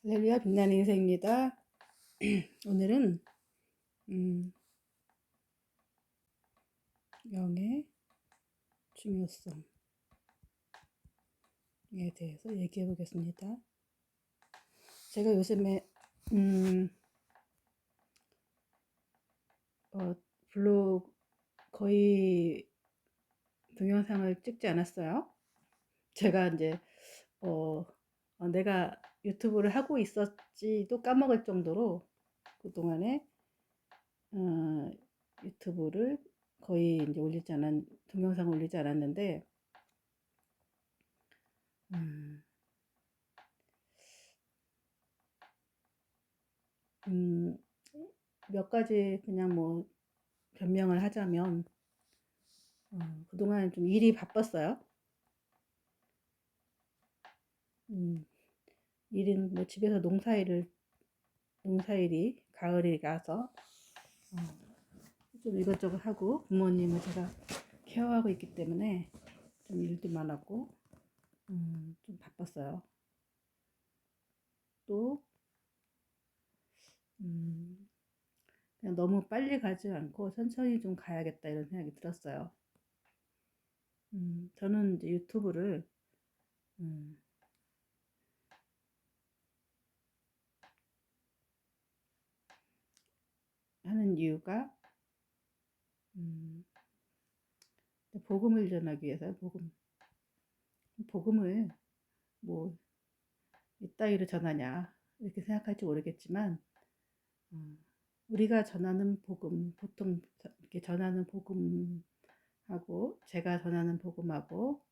할렐루야, 빛나는 인생입니다. 오늘은 영의 중요성에 대해서 얘기해 보겠습니다. 제가 요즘에 블로그 거의 동영상을 찍지 않았어요. 제가 이제 내가 유튜브를 하고 있었지도 까먹을 정도로 그동안에 유튜브를 거의 이제 동영상을 올리지 않았는데 몇 가지 그냥 뭐 변명을 하자면 그동안 좀 일이 바빴어요. 일은 뭐 집에서 농사일이 가을이라서 좀 이것저것 하고 부모님을 제가 케어하고 있기 때문에 좀 일도 많았고 좀 바빴어요. 또 그냥 너무 빨리 가지 않고 천천히 좀 가야겠다 이런 생각이 들었어요. 저는 이제 유튜브를 음, 하는 이유가 복음을 전하기 위해서요. 복음을 뭐 이따위로 전하냐 이렇게 생각할지 모르겠지만 우리가 전하는 복음, 보통 이렇게 전하는 복음하고 제가 전하는 복음하고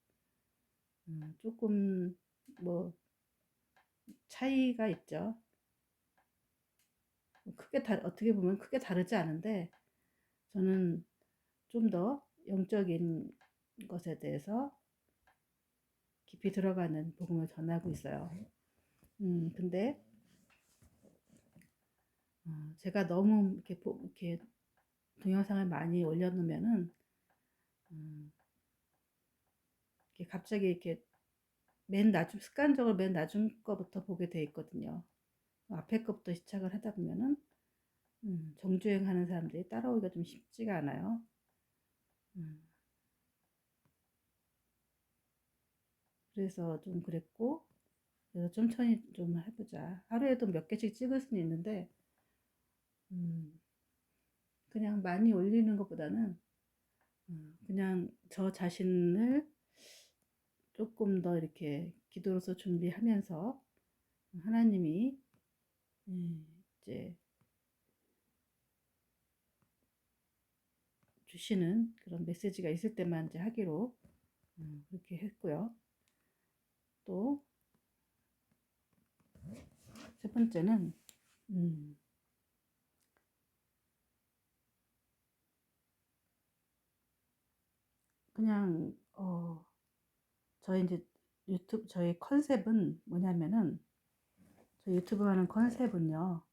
조금 뭐 차이가 있죠. 어떻게 보면 크게 다르지 않은데 저는 좀 더 영적인 것에 대해서 깊이 들어가는 복음을 전하고 있어요. 근데 제가 너무 이렇게 동영상을 많이 올려놓으면은 이렇게 갑자기 이렇게 습관적으로 맨 나중 거부터 보게 돼 있거든요. 앞에 거부터 시작을 하다 보면은 정주행 하는 사람들이 따라오기가 좀 쉽지가 않아요. 그래서 좀 그랬고, 그래서 천천히 좀 해보자. 하루에도 몇 개씩 찍을 수는 있는데, 그냥 많이 올리는 것보다는 그냥 저 자신을 조금 더 이렇게 기도로서 준비하면서 하나님이 이제 주시는 그런 메시지가 있을 때만 이제 하기로 그렇게 했고요. 또 세 번째는 그냥 저희 컨셉은 뭐냐면은 저희 유튜브 하는 컨셉은요.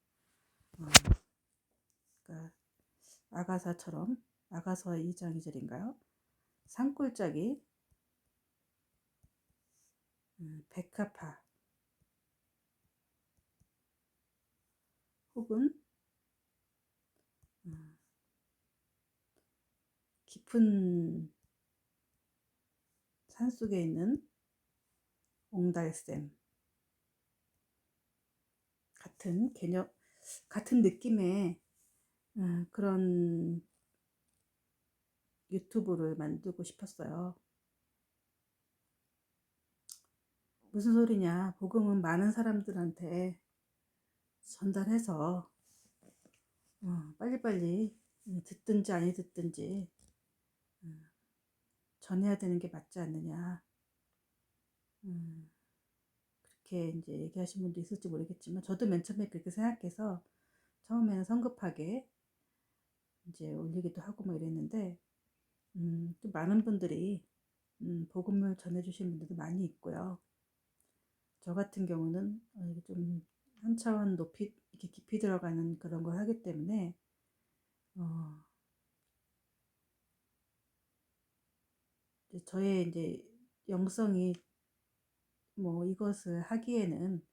그러니까 아가서 2장 2절인가요? 산골짜기 백합화 혹은 깊은 산속에 있는 옹달샘 같은 느낌의 그런 유튜브를 만들고 싶었어요. 무슨 소리냐? 복음은 많은 사람들한테 전달해서 빨리빨리 듣든지 아니 듣든지 전해야 되는 게 맞지 않느냐. 그렇게 이제 얘기하신 분도 있을지 모르겠지만 저도 맨 처음에 그렇게 생각해서 처음에는 성급하게 이제 올리기도 하고 뭐 이랬는데 또 많은 분들이 복음을 전해주신 분들도 많이 있고요. 저 같은 경우는 좀 한 차원 높이 이렇게 깊이 들어가는 그런 걸 하기 때문에 저의 이제 영성이 뭐 이것을 하기에는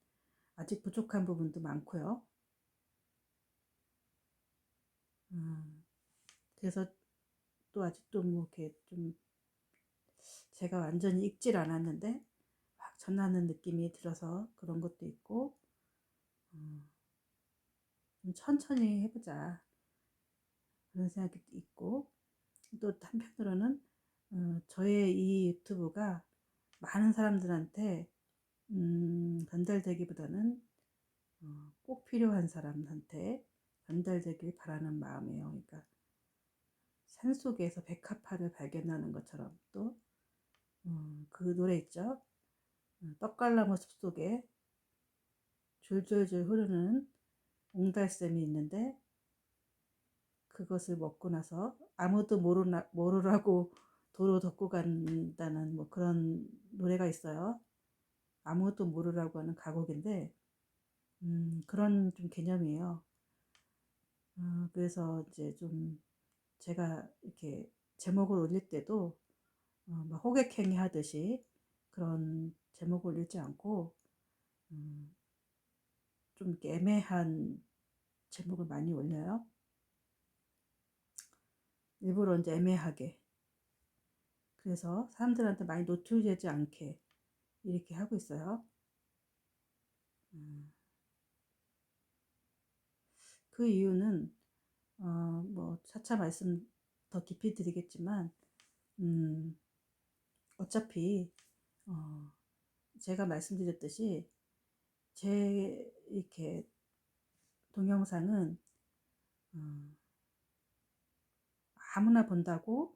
아직 부족한 부분도 많고요. 그래서 또 아직도 뭐 이렇게 좀 제가 완전히 읽질 않았는데 막 전하는 느낌이 들어서 그런 것도 있고, 좀 천천히 해보자 그런 생각이 있고, 또 한편으로는 저의 이 유튜브가 많은 사람들한테 전달되기보다는 꼭 필요한 사람한테 전달되길 바라는 마음이에요. 그러니까 산속에서 백합화를 발견하는 것처럼, 또 그 노래 있죠. 떡갈나무 숲속에 줄줄줄 흐르는 옹달샘이 있는데, 그것을 먹고 나서 아무도 모르라고 도로 덮고 간다는 뭐 그런 노래가 있어요. 아무도 모르라고 하는 가곡인데, 그런 좀 개념이에요. 그래서 이제 좀 제가 이렇게 제목을 올릴 때도 막 호객행위 하듯이 그런 제목을 올리지 않고, 음, 좀 이렇게 애매한 제목을 많이 올려요. 일부러 이제 애매하게. 그래서 사람들한테 많이 노출되지 않게 이렇게 하고 있어요. 음, 그 이유는 뭐 차차 말씀 더 깊이 드리겠지만, 음, 어차피 어, 제가 말씀드렸듯이 제 이렇게 동영상은 어, 아무나 본다고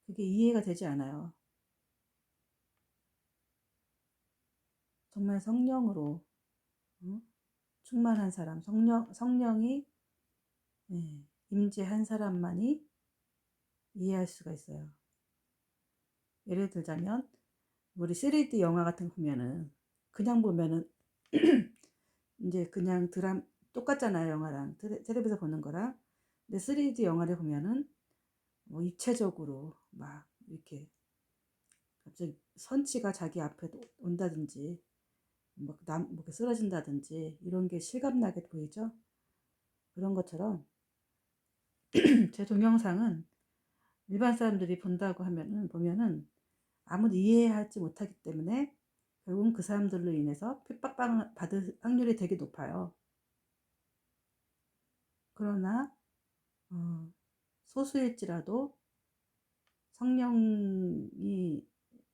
그게 이해가 되지 않아요. 정말 성령으로 어? 충만한 사람, 성령이 임재한 사람만이 이해할 수가 있어요. 예를 들자면 우리 3D 영화 같은 거 보면은 그냥 보면은 이제 그냥 똑같잖아요. 영화랑 텔레비에서 보는 거랑. 근데 3D 영화를 보면은 뭐 입체적으로 막 이렇게 갑자기 선치가 자기 앞에 온다든지 뭐 이렇게 쓰러진다든지 이런 게 실감나게 보이죠. 그런 것처럼 제 동영상은 일반 사람들이 본다고 보면은 아무도 이해하지 못하기 때문에 결국은 그 사람들로 인해서 핍박받을 확률이 되게 높아요. 그러나 어, 소수일지라도 성령이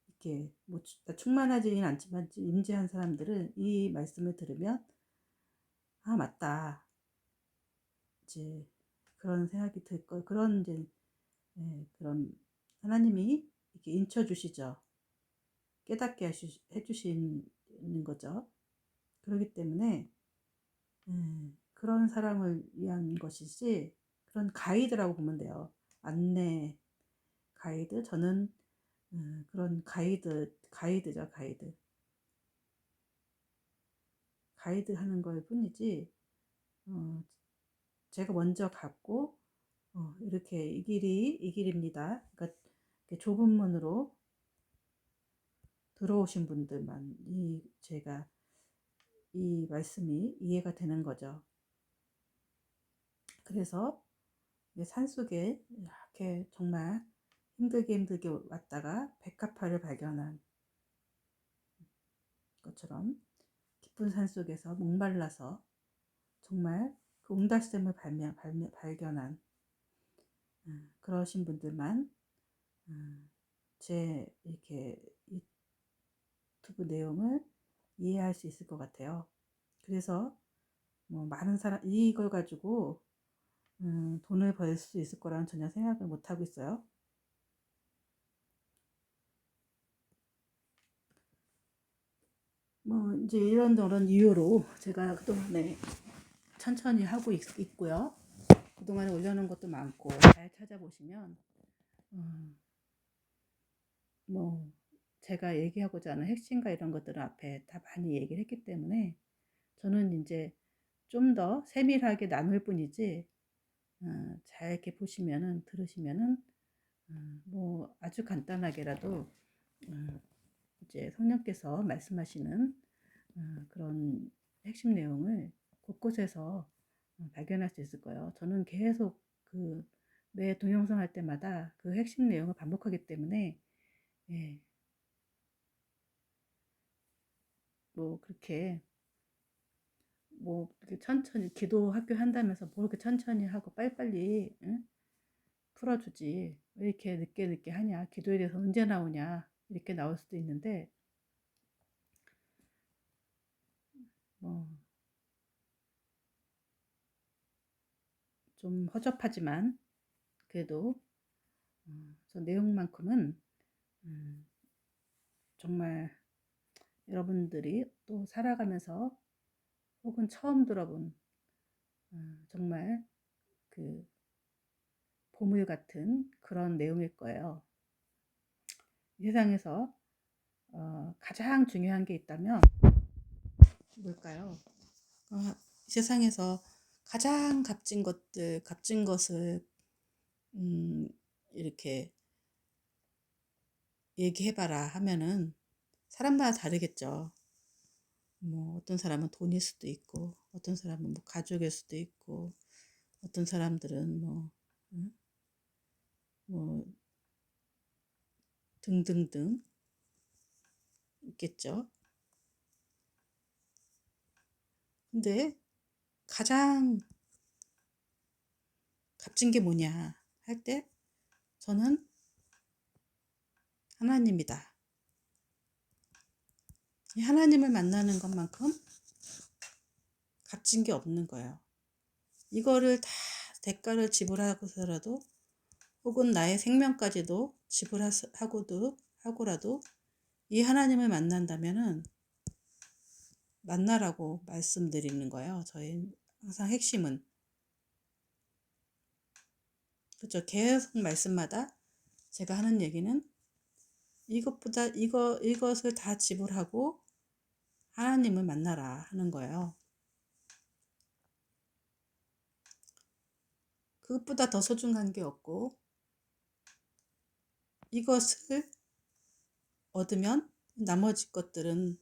이렇게 뭐 충만하지는 않지만 임재한 사람들은 이 말씀을 들으면 아 맞다 이제 그런 생각이 들 거, 그런 이제 그런 하나님이 이렇게 인쳐 주시죠. 깨닫게 해주시는 거죠. 그렇기 때문에 그런 사람을 위한 것이지, 그런 가이드라고 보면 돼요. 안내 가이드. 저는 그런 가이드죠. 가이드 하는 걸 뿐이지, 어, 제가 먼저 갔고 이렇게 이 길입니다. 그러니까 좁은 문으로 들어오신 분들만 제가 이 말씀이 이해가 되는 거죠. 그래서 산속에 이렇게 정말 힘들게 왔다가 백합화를 발견한 것처럼 깊은 산속에서 목말라서 정말 그 옹달샘을 발견한 그러신 분들만 제 이렇게 유튜브 내용을 이해할 수 있을 것 같아요. 그래서 뭐 많은 사람 이걸 가지고 돈을 벌 수 있을 거라는 전혀 생각을 못 하고 있어요. 뭐 이제 이런저런 이유로 제가 그동안에 천천히 하고 있고요. 그동안에 올려놓은 것도 많고 잘 찾아보시면 뭐 제가 얘기하고자 하는 핵심과 이런 것들을 앞에 다 많이 얘기를 했기 때문에 저는 이제 좀 더 세밀하게 나눌 뿐이지, 잘 이렇게 보시면은 들으시면은 뭐 아주 간단하게라도 이제 성령께서 말씀하시는 그런 핵심 내용을 곳곳에서 발견할 수 있을 거예요. 저는 계속 그 매 동영상 할 때마다 그 핵심 내용을 반복하기 때문에 예, 뭐 그렇게 뭐 이렇게 천천히 기도 학교 한다면서 뭐 이렇게 천천히 하고 빨리빨리 응? 풀어주지 왜 이렇게 늦게 하냐 기도에 대해서 언제 나오냐 이렇게 나올 수도 있는데 뭐 좀 허접하지만 그래도 저 내용만큼은 음, 정말 여러분들이 또 살아가면서 혹은 처음 들어본 정말 그 보물 같은 그런 내용일 거예요. 이 세상에서 가장 중요한 게 있다면 뭘까요? 이 세상에서 가장 값진 것을 음, 이렇게 얘기해봐라 하면은 사람마다 다르겠죠. 뭐 어떤 사람은 돈일 수도 있고 어떤 사람은 뭐 가족일 수도 있고 어떤 사람들은 응? 뭐 등등등 있겠죠. 근데 가장 값진 게 뭐냐 할 때 저는 하나님이다. 이 하나님을 만나는 것만큼 값진 게 없는 거예요. 이거를 다 대가를 지불하고서라도 혹은 나의 생명까지도 하고라도 이 하나님을 만난다면은 만나라고 말씀드리는 거예요. 저희 항상 핵심은 그렇죠. 계속 말씀마다 제가 하는 얘기는 이것보다 이것을 다 지불하고 하나님을 만나라 하는 거예요. 그것보다 더 소중한 게 없고 이것을 얻으면 나머지 것들은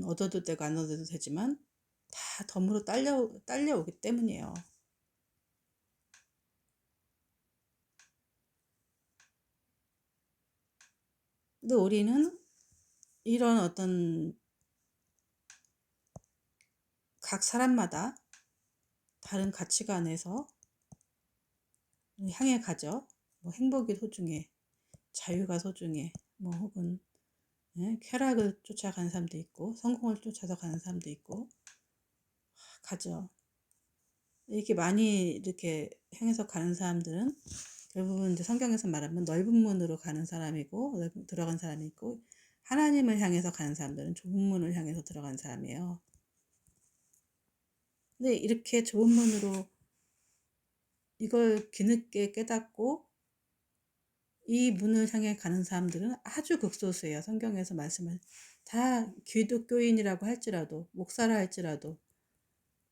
얻어도 되고 안 얻어도 되지만 다 덤으로 딸려오기 때문이에요. 근데 우리는 이런 어떤 각 사람마다 다른 가치관에서 향해 가죠. 뭐 행복이 소중해, 자유가 소중해, 뭐 혹은 쾌락을 쫓아가는 사람도 있고 성공을 쫓아서 가는 사람도 있고 가죠. 이렇게 많이 이렇게 향해서 가는 사람들은 결국은 이제 성경에서 말하면 넓은 문으로 가는 사람이고 들어간 사람이 있고 하나님을 향해서 가는 사람들은 좁은 문을 향해서 들어간 사람이에요. 근데 이렇게 좁은 문으로 이걸 뒤늦게 깨닫고 이 문을 향해 가는 사람들은 아주 극소수예요. 성경에서 말씀을 다 기독교인이라고 할지라도 목사라 할지라도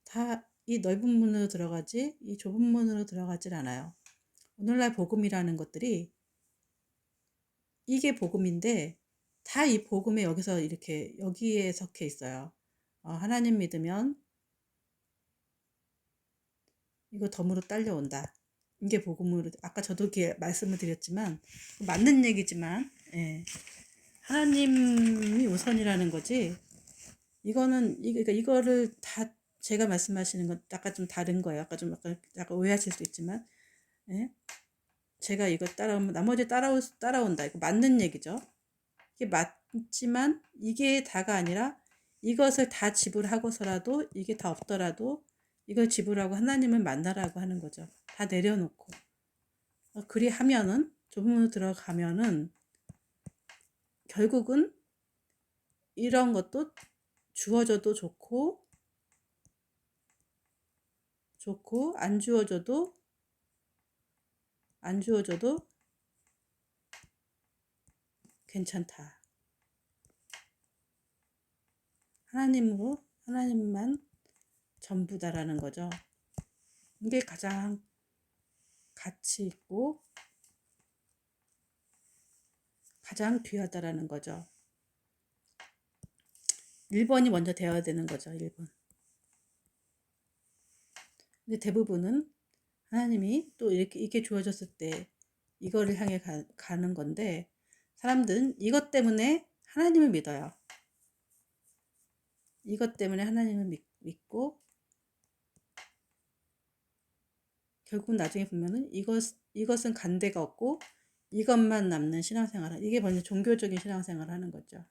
다 이 넓은 문으로 들어가지 이 좁은 문으로 들어가질 않아요. 오늘날 복음이라는 것들이 이게 복음인데 다 이 복음에 여기서 이렇게 여기에 적혀 있어요. 하나님 믿으면 이거 덤으로 딸려온다. 이게 복음으로 아까 저도 이렇게 말씀을 드렸지만 맞는 얘기지만 예. 하나님이 우선이라는 거지. 그러니까 이거를 다 제가 말씀하시는 건 약간 좀 다른 거예요. 약간 오해하실 수 있지만 예? 제가 이거 따라오면 나머지 따라온다. 이거 맞는 얘기죠. 이게 맞지만 이게 다가 아니라 이것을 다 지불하고서라도 이게 다 없더라도 이걸 지불하고 하나님을 만나라고 하는 거죠. 다 내려놓고. 그리하면은 좁은 문으로 들어가면은 결국은 이런 것도 주어져도 좋고 안 주어져도 괜찮다. 하나님만 전부다라는 거죠. 이게 가장 가치 있고 가장 귀하다라는 거죠. 1번이 먼저 되어야 되는 거죠. 1번. 근데 대부분은 하나님이 또 이렇게 주어졌을 때 이거를 향해 가는 건데, 사람들은 이것 때문에 하나님을 믿어요. 이것 때문에 하나님을 믿고, 결국 나중에 보면은 이것은 간대가 없고 이것만 남는 신앙생활을, 이게 먼저 종교적인 신앙생활을 하는 거죠.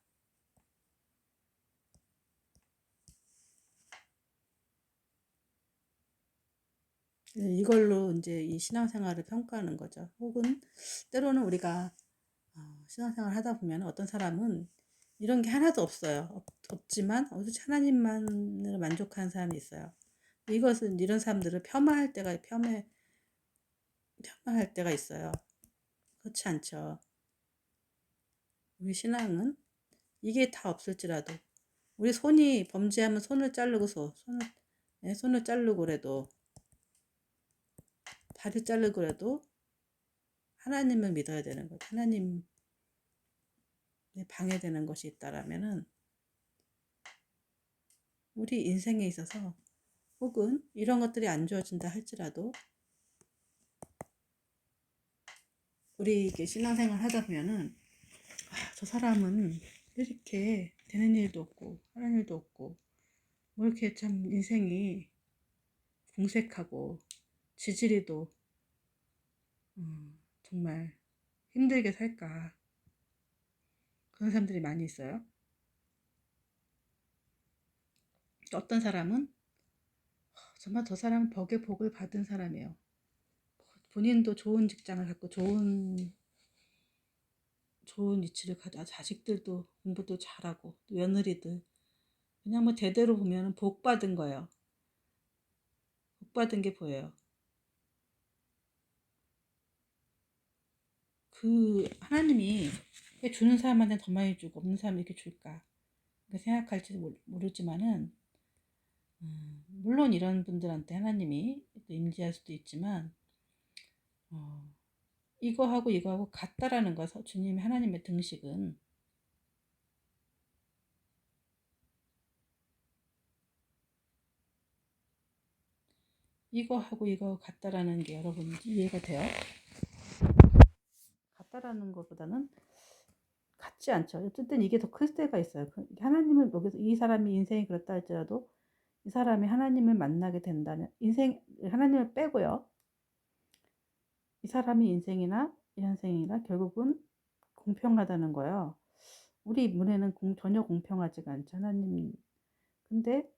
이걸로 이제 이 신앙생활을 평가하는 거죠. 혹은 때로는 우리가 신앙생활 하다 보면 어떤 사람은 이런 게 하나도 없어요. 없지만 오직 하나님만으로 만족하는 사람이 있어요. 이것은 이런 사람들을 폄하할 때가 있어요. 그렇지 않죠. 우리 신앙은 이게 다 없을지라도, 우리 손이 범죄하면 손을 자르고 손을 자르고 그래도, 발을 자르고 그래도 하나님을 믿어야 되는 거죠. 하나님에 방해되는 것이 있다라면은 우리 인생에 있어서, 혹은 이런 것들이 안 주어진다 할지라도, 우리 이게 신앙생활 하다 보면은 저 사람은 이렇게 되는 일도 없고 하는 일도 없고 뭐 이렇게 참 인생이 궁색하고 지지리도 정말 힘들게 살까, 그런 사람들이 많이 있어요. 어떤 사람은 정말 저 사람은 복의 복을 받은 사람이에요. 본인도 좋은 직장을 갖고 좋은 위치를 가져, 자식들도 공부도 잘하고 또 며느리들, 그냥 뭐 대대로 보면 복 받은 거예요. 복 받은 게 보여요. 그 하나님이 왜 주는 사람한테 더 많이 주고 없는 사람에게 줄까 생각할지 모르지만은, 물론 이런 분들한테 하나님이 또 임재할 수도 있지만, 이거하고 이거하고 같다라는 거, 주님의 하나님의 등식은 이거하고 이거 같다라는 게 여러분 이해가 돼요? 같다라는 것보다는 같지 않죠. 어쨌든 이게 더 클 때가 있어요. 하나님을 여기서 이 사람이 인생이 그렇다 할지라도 이 사람이 하나님을 만나게 된다면, 하나님을 빼고요, 이 사람이 인생이나 이 현생이나 결국은 공평하다는 거예요. 우리 문에는 전혀 공평하지가 않죠. 하나님. 근데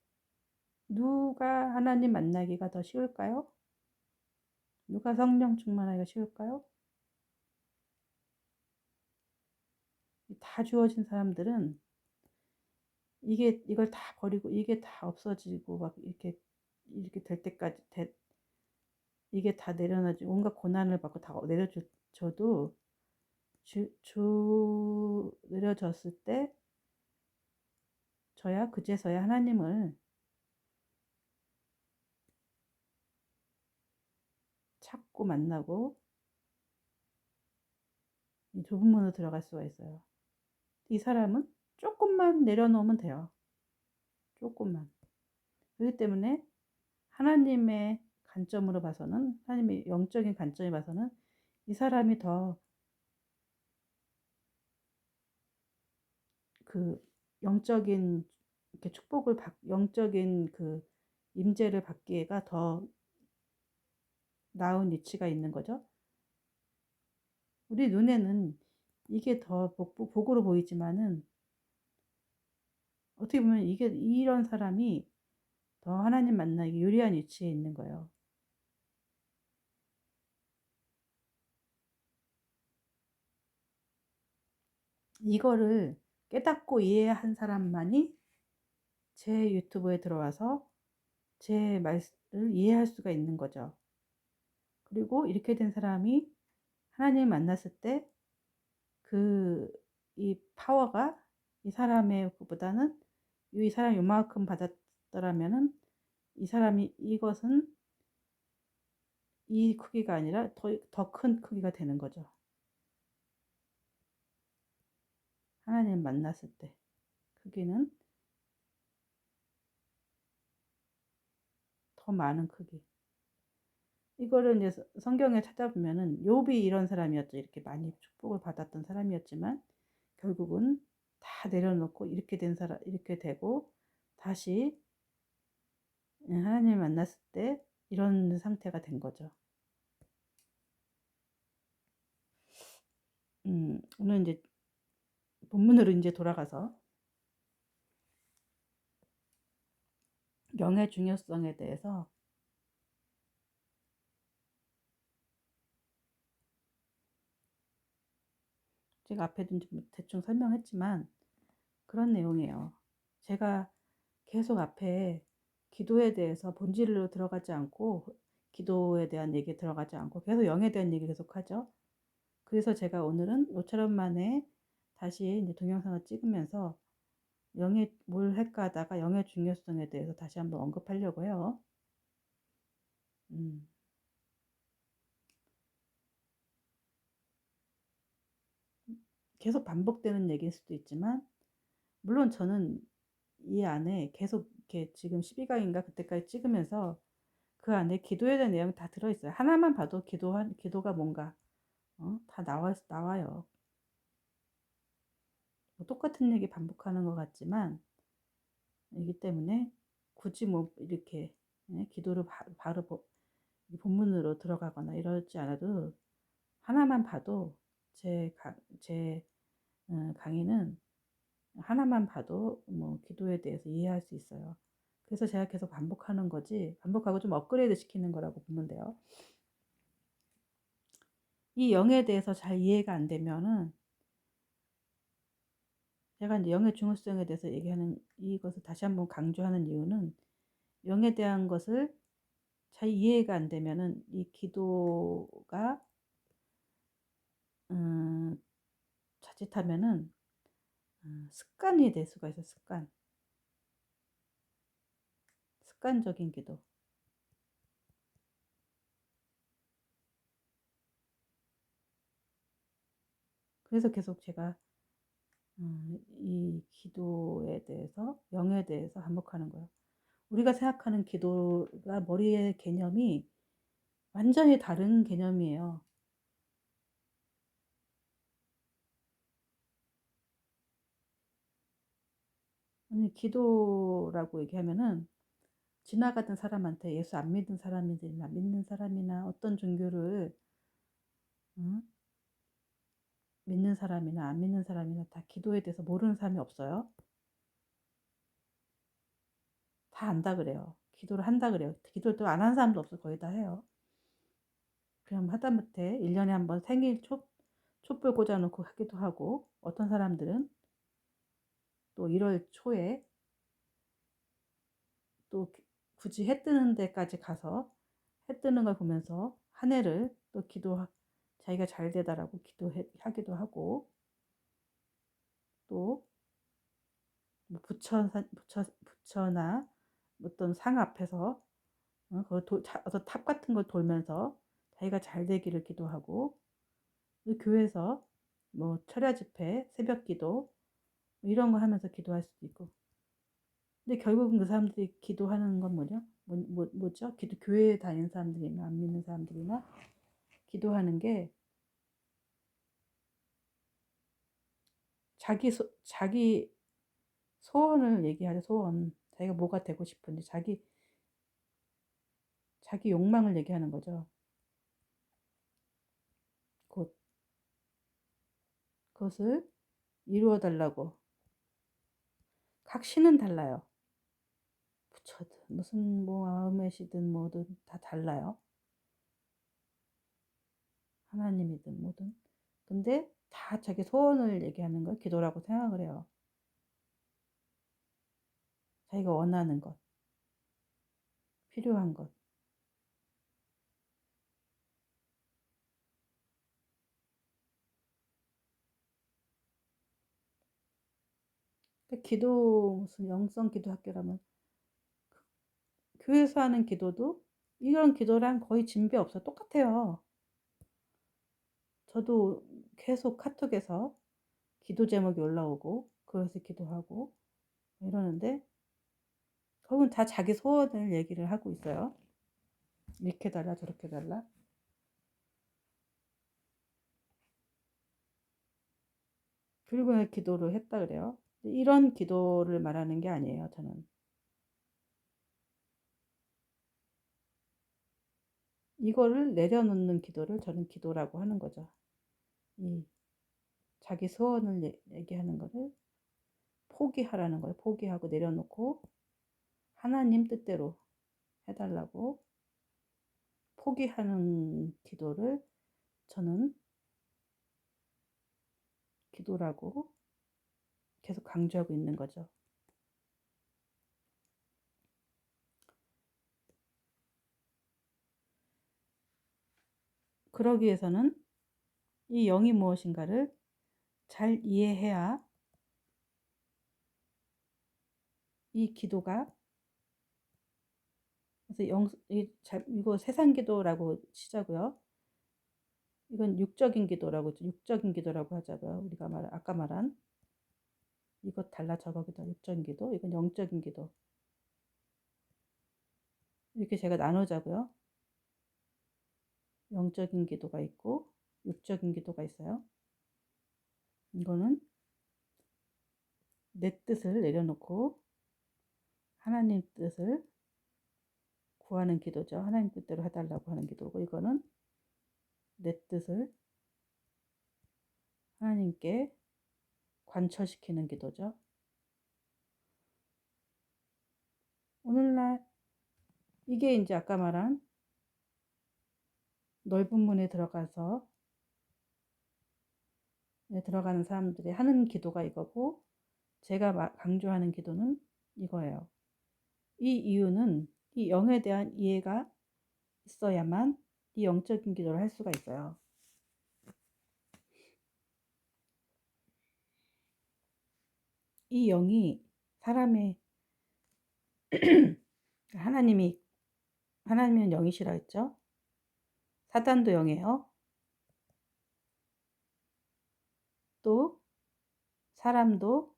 누가 하나님 만나기가 더 쉬울까요? 누가 성령 충만하기가 쉬울까요? 다 주어진 사람들은 이걸 다 버리고 이게 다 없어지고 막 이렇게 될 때까지, 이게 다 내려놔지고 온갖 고난을 받고 다 내려줘도 내려졌을 때 그제서야 하나님을 찾고 만나고 이 좁은 문으로 들어갈 수가 있어요. 이 사람은 조금만 내려놓으면 돼요. 조금만. 그렇기 때문에 하나님의 관점으로 봐서는, 하나님의 영적인 관점에 봐서는 이 사람이 더 그 영적인 이렇게 영적인 그 임재를 받기가 더 나은 위치가 있는 거죠. 우리 눈에는 이게 더 복으로 보이지만은 어떻게 보면 이런 사람이 더 하나님 만나기 유리한 위치에 있는 거예요. 이거를 깨닫고 이해한 사람만이 제 유튜브에 들어와서 제 말씀을 이해할 수가 있는 거죠. 그리고 이렇게 된 사람이 하나님을 만났을 때 이 파워가 이 사람의 것보다는, 이 사람이 요만큼 받았더라면은 이것은 이 크기가 아니라 더 큰 크기가 되는 거죠. 하나님 만났을 때 크기는 더 많은 크기. 이거를 이제 성경에 찾아보면은 욥이 이런 사람이었죠. 이렇게 많이 축복을 받았던 사람이었지만 결국은 다 내려놓고 이렇게 된 사람, 이렇게 되고 다시 하나님을 만났을 때 이런 상태가 된 거죠. 오늘 이제 본문으로 이제 돌아가서 영의 중요성에 대해서 제가 앞에도 이제 대충 설명했지만 그런 내용이에요. 제가 계속 앞에 기도에 대해서 본질로 들어가지 않고 기도에 대한 얘기에 들어가지 않고 계속 영에 대한 얘기 계속 하죠. 그래서 제가 오늘은 5천 만에 다시 이제 동영상을 찍으면서 영이 뭘 할까 하다가 영의 중요성에 대해서 다시 한번 언급하려고 해요. 음, 계속 반복되는 얘기일 수도 있지만 물론 저는 이 안에 계속 이렇게 지금 12강인가 그때까지 찍으면서 그 안에 기도에 대한 내용이 다 들어있어요. 하나만 봐도 기도가 뭔가 다 나와요. 뭐 똑같은 얘기 반복하는 것 같지만 이기 때문에 굳이 뭐 이렇게 기도를 바로 본문으로 들어가거나 이러지 않아도 하나만 봐도 제 강의는 하나만 봐도 뭐 기도에 대해서 이해할 수 있어요. 그래서 제가 계속 반복하는 거지, 반복하고 좀 업그레이드 시키는 거라고 보면 돼요. 이 영에 대해서 잘 이해가 안 되면은 제가 이제 영의 중요성에 대해서 얘기하는 이것을 다시 한번 강조하는 이유는 영에 대한 것을 잘 이해가 안 되면은 이 기도가 자칫하면은 습관이 될 수가 있어요. 습관적인 기도. 그래서 계속 제가 이 기도에 대해서 영에 대해서 반복하는 거예요. 우리가 생각하는 기도가 머리의 개념이 완전히 다른 개념이에요. 아니, 기도라고 얘기하면은 지나가던 사람한테 예수 안 믿는 사람이나 믿는 사람이나 어떤 종교를 응? 믿는 사람이나 안 믿는 사람이나 다 기도에 대해서 모르는 사람이 없어요. 다 안다 그래요. 기도를 한다 그래요. 기도를 또 안 하는 사람도 없어. 거의 다 해요. 그럼 하다못해 1년에 한 번 생일 촛불 꽂아놓고 하기도 하고 어떤 사람들은 또 1월 초에 또 굳이 해 뜨는 데까지 가서 해 뜨는 걸 보면서 한 해를 또 자기가 잘 되다라고 기도하기도 하고 또 뭐 부처나 어떤 상 앞에서 어떤 탑 같은 걸 돌면서 자기가 잘 되기를 기도하고 교회에서 뭐 철야 집회, 새벽 기도 이런 거 하면서 기도할 수도 있고 근데 결국은 그 사람들이 기도하는 건 뭐죠? 교회에 다니는 사람들이나 안 믿는 사람들이나 기도하는 게 자기 소원을 얘기하죠. 소원. 자기가 뭐가 되고 싶은지 자기 욕망을 얘기하는 거죠. 곧 그것을 이루어 달라고. 각 신은 달라요. 부처든 무슨 뭐 아흐메시든 뭐든 다 달라요. 하나님이든 뭐든. 근데 다 자기 소원을 얘기하는 걸 기도라고 생각을 해요. 자기가 원하는 것, 필요한 것. 기도 무슨 영성 기도 학교라면 교회에서 하는 기도도 이런 기도랑 거의 진배 없어. 똑같아요. 저도 계속 카톡에서 기도 제목이 올라오고 그래서 기도하고 이러는데 그건 다 자기 소원을 얘기를 하고 있어요. 이렇게 달라 저렇게 달라. 그리고 기도를 했다 그래요. 이런 기도를 말하는 게 아니에요, 저는. 이거를 내려놓는 기도를 저는 기도라고 하는 거죠. 이 자기 소원을 얘기하는 거를 포기하라는 거예요. 포기하고 내려놓고 하나님 뜻대로 해달라고 포기하는 기도를 저는 기도라고 계속 강조하고 있는 거죠. 그러기 위해서는 이 영이 무엇인가를 잘 이해해야 이 기도가, 그래서 이거 세상 기도라고 치자고요. 이건 육적인 기도라고, 육적인 기도라고 하자고요. 우리가 아까 말한 이것 달라 저거기도 육적인 기도, 이건 영적인 기도. 이렇게 제가 나누자고요. 영적인 기도가 있고 육적인 기도가 있어요. 이거는 내 뜻을 내려놓고 하나님 뜻을 구하는 기도죠. 하나님 뜻대로 해달라고 하는 기도고, 이거는 내 뜻을 하나님께 관철시키는 기도죠. 오늘날 이게 이제 아까 말한 넓은 문에 들어가서 들어가는 사람들이 하는 기도가 이거고, 제가 강조하는 기도는 이거예요. 이 이유는 이 영에 대한 이해가 있어야만 이 영적인 기도를 할 수가 있어요. 이 영이 사람의 하나님은 영이시라 했죠. 사단도 영이에요. 또 사람도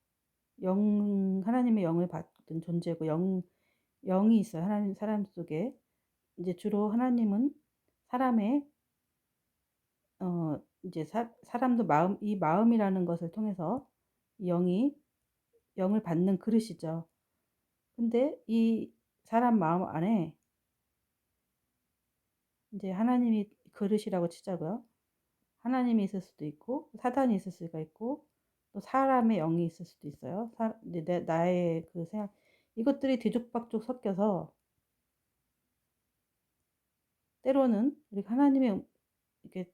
하나님의 영을 받은 존재고, 영이 있어요. 사람 속에. 이제 주로 하나님은 사람의, 이제 사람도 이 마음이라는 것을 통해서 영을 받는 그릇이죠. 근데 이 사람 마음 안에 이제 하나님이 그릇이라고 치자고요. 하나님이 있을 수도 있고, 사단이 있을 수가 있고, 또 사람의 영이 있을 수도 있어요. 나의 그 생각, 이것들이 뒤죽박죽 섞여서 때로는 우리 이렇게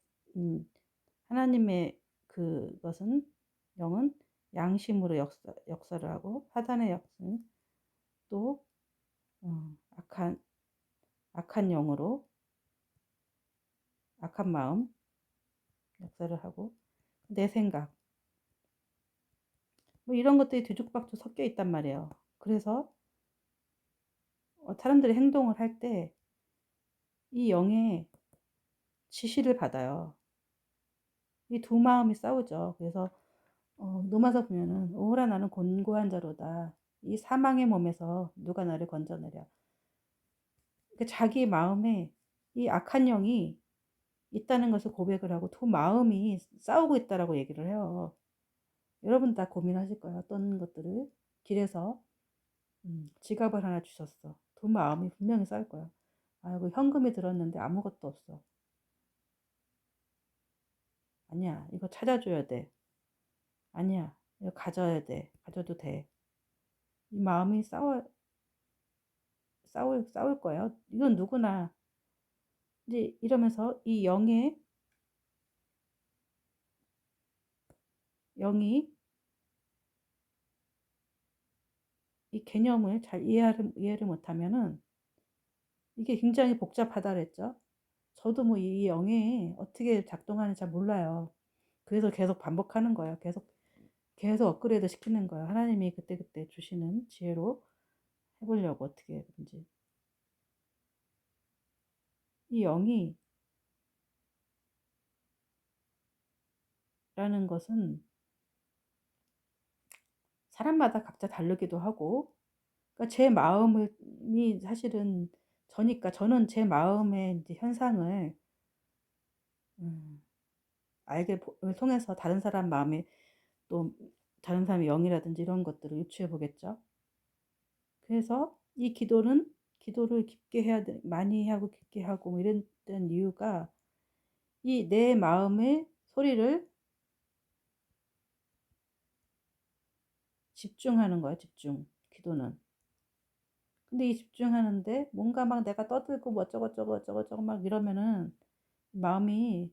하나님의 그것은 영은 양심으로 역사를 하고, 사단의 역사는 또 악한 영으로, 악한 마음 역사를 하고, 내 생각 뭐 이런 것들이 뒤죽박죽 섞여 있단 말이에요. 그래서 사람들이 행동을 할 때 이 영의 지시를 받아요. 이 두 마음이 싸우죠. 그래서 노마서 보면은 오호라 나는 곤고한 자로다. 이 사망의 몸에서 누가 나를 건져내랴. 그러니까 자기 마음에 이 악한 영이 있다는 것을 고백을 하고 두 마음이 싸우고 있다라고 얘기를 해요. 여러분 다 고민하실 거예요. 어떤 것들을 길에서 지갑을 하나 주셨어. 두 마음이 분명히 싸울 거야. 아이고 현금이 들었는데 아무것도 없어. 아니야, 이거 찾아줘야 돼. 아니야, 이거 가져야 돼. 가져도 돼. 이 마음이 싸울 거예요. 이건 누구나. 이제 이러면서 이 영이 이 개념을 잘 이해를 못하면은 이게 굉장히 복잡하다 그랬죠. 저도 뭐 이 영이 어떻게 작동하는지 잘 몰라요. 그래서 계속 반복하는 거예요. 계속 업그레이드 시키는 거예요. 하나님이 그때그때 주시는 지혜로 해보려고 어떻게든지. 이 영이 라는 것은 사람마다 각자 다르기도 하고, 그러니까 제 마음이 사실은 저니까 저는 제 마음의 이제 현상을 음 알게 을 통해서 다른 사람 마음에 또 다른 사람의 영이라든지 이런 것들을 유추해 보겠죠. 그래서 이 기도를 깊게 해야 돼 많이 하고 깊게 하고 뭐 이랬던 이유가 이 내 마음의 소리를 집중하는 거예요, 집중. 기도는. 근데 이 집중하는데 뭔가 막 내가 떠들고 뭐 어쩌고저쩌고 어쩌고저쩌고 막 이러면은 마음이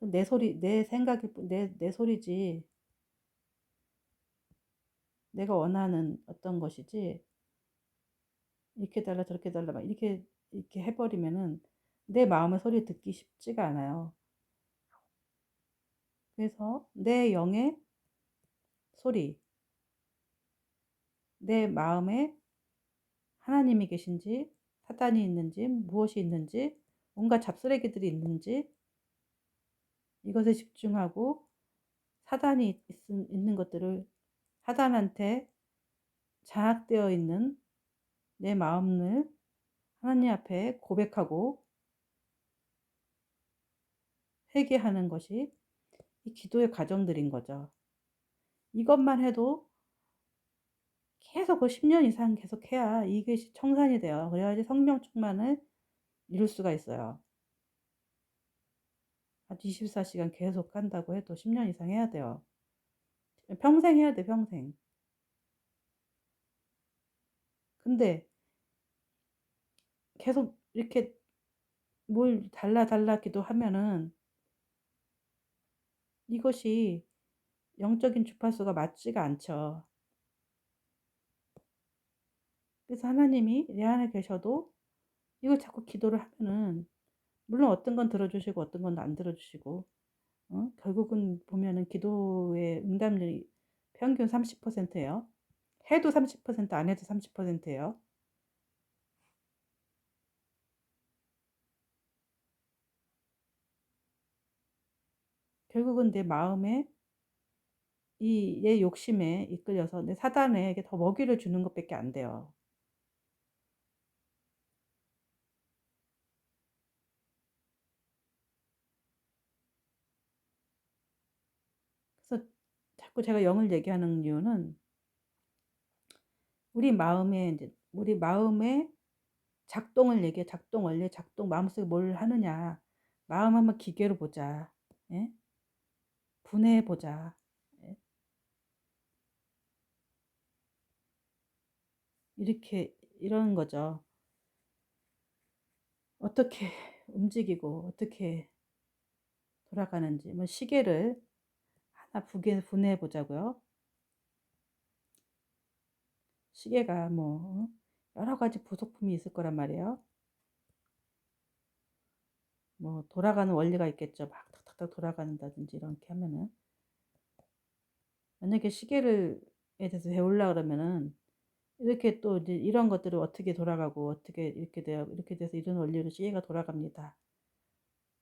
내 소리 내 생각일 뿐 내 소리지 내가 원하는 어떤 것이지 이렇게 해 달라 저렇게 해 달라 막 이렇게 해 버리면은 내 마음의 소리 듣기 쉽지가 않아요. 그래서 내 영의 소리, 내 마음에 하나님이 계신지 사단이 있는지 무엇이 있는지 온갖 잡쓰레기들이 있는지 이것에 집중하고 사단이 있는 것들을 사단한테 장악되어 있는 내 마음을 하나님 앞에 고백하고 회개하는 것이 이 기도의 과정들인 거죠. 이것만 해도 계속 그 10년 이상 계속 해야 이게 청산이 돼요. 그래야지 성령 충만을 이룰 수가 있어요. 한 24시간 계속 한다고 해도 10년 이상 해야 돼요. 평생 해야 돼, 평생. 근데 계속 이렇게 뭘 달라 기도하면은 이것이 영적인 주파수가 맞지가 않죠. 그래서 하나님이 내 안에 계셔도 이걸 자꾸 기도를 하면은 물론 어떤 건 들어주시고 어떤 건 안 들어주시고 결국은 보면은 기도의 응답률이 평균 30%예요. 해도 30%, 안 해도 30%예요. 결국은 내 마음에 이 내 욕심에 이끌려서 내 사단에게 더 먹이를 주는 것밖에 안 돼요. 그래서 자꾸 제가 영을 얘기하는 이유는 우리 마음의 작동을 얘기해. 작동 원리, 작동 마음속에 뭘 하느냐. 마음 한번 기계로 보자. 예? 분해해 보자. 예? 이렇게 이런 거죠. 어떻게 움직이고 어떻게 돌아가는지 뭐 시계를 하나 분해해 보자고요. 시계가 뭐 여러 가지 부속품이 있을 거란 말이에요. 뭐 돌아가는 원리가 있겠죠. 막 탁탁탁 돌아간다든지 이렇게 하면은 만약에 시계를 에 대해서 배우려 그러면은 이렇게 또 이제 이런 것들을 어떻게 돌아가고 어떻게 이렇게 돼서 이런 원리로 시계가 돌아갑니다.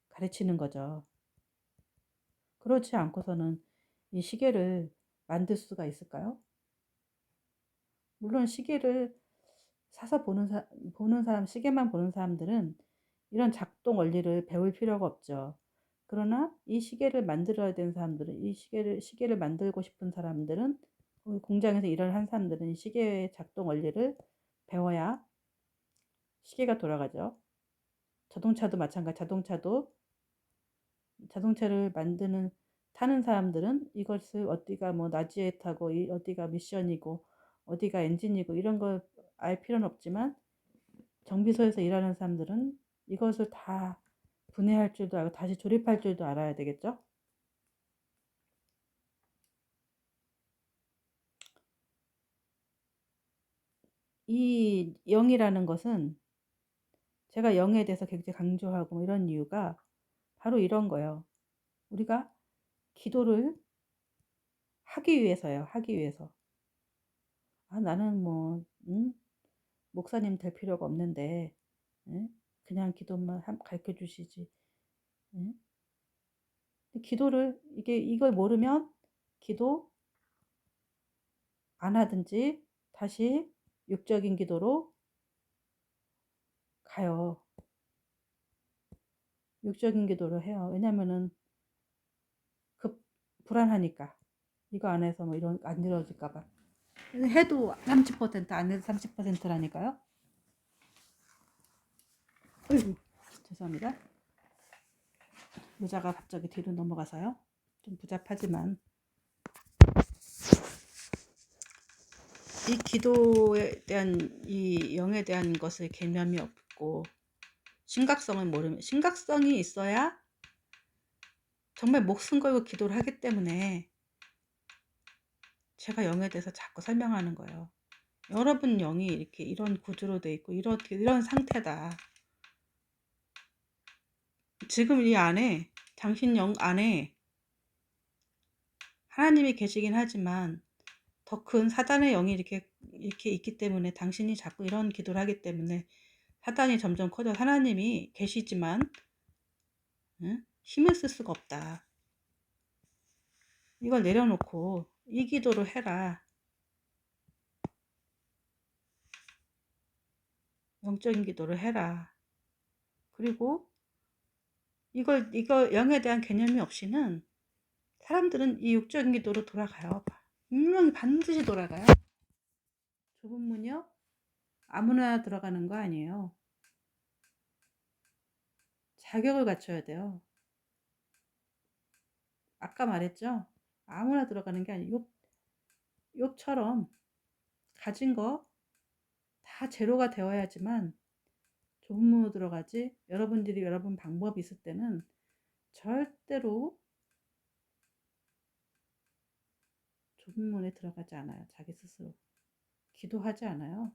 가르치는 거죠. 그렇지 않고서는 이 시계를 만들 수가 있을까요? 물론 시계를 사서 보는 사람, 시계만 보는 사람들은 이런 작동 원리를 배울 필요가 없죠. 그러나 이 시계를 만들어야 되는 사람들은, 시계를 만들고 싶은 사람들은, 공장에서 일을 한 사람들은 이 시계의 작동 원리를 배워야 시계가 돌아가죠. 자동차도 마찬가지, 자동차를 타는 사람들은 이것을 어디가 뭐 나지에 타고, 어디가 미션이고, 어디가 엔진이고, 이런 걸 알 필요는 없지만, 정비소에서 일하는 사람들은 이것을 다 분해할 줄도 알고 다시 조립할 줄도 알아야 되겠죠? 이 영이라는 것은 제가 영에 대해서 굉장히 강조하고 뭐 이런 이유가 바로 이런 거예요. 우리가 기도를 하기 위해서요. 하기 위해서. 아, 나는 뭐, 목사님 될 필요가 없는데, 예? 그냥 기도만 가르쳐 주시지. 예? 이걸 모르면 기도 안 하든지 다시 육적인 기도로 가요. 육적인 기도를 해요. 왜냐면은 그 불안하니까. 이거 안 해서 뭐 이런 안 이루어질까 봐. 해도 30%안 해도 30%라니까요. 어이구, 죄송합니다. 의자가 갑자기 뒤로 넘어가서요. 좀 복잡하지만 이 기도에 대한 이 영에 대한 것을 개념이 없고 심각성을 모르면 심각성이 있어야 정말 목숨 걸고 기도를 하기 때문에 제가 영에 대해서 자꾸 설명하는 거예요. 여러분 영이 이렇게 이런 구조로 돼 있고 이런 상태다. 지금 이 안에 당신 영 안에 하나님이 계시긴 하지만 더 큰 사단의 영이 이렇게 있기 때문에 당신이 자꾸 이런 기도를 하기 때문에 사단이 점점 커져 하나님이 계시지만 힘을 쓸 수가 없다. 이걸 내려놓고 이 기도를 해라. 영적인 기도를 해라. 그리고 이거 영에 대한 개념이 없이는 사람들은 이 육적인 기도로 돌아가요. 분명히 반드시 돌아가요. 좁은 문이요? 아무나 들어가는 거 아니에요. 자격을 갖춰야 돼요. 아까 말했죠? 아무나 들어가는 게 아니고 욕처럼 가진 거 다 제로가 되어야지만 좁은 문으로 들어가지. 여러분들이 여러분 방법이 있을 때는 절대로 좁은 문에 들어가지 않아요. 자기 스스로. 기도하지 않아요.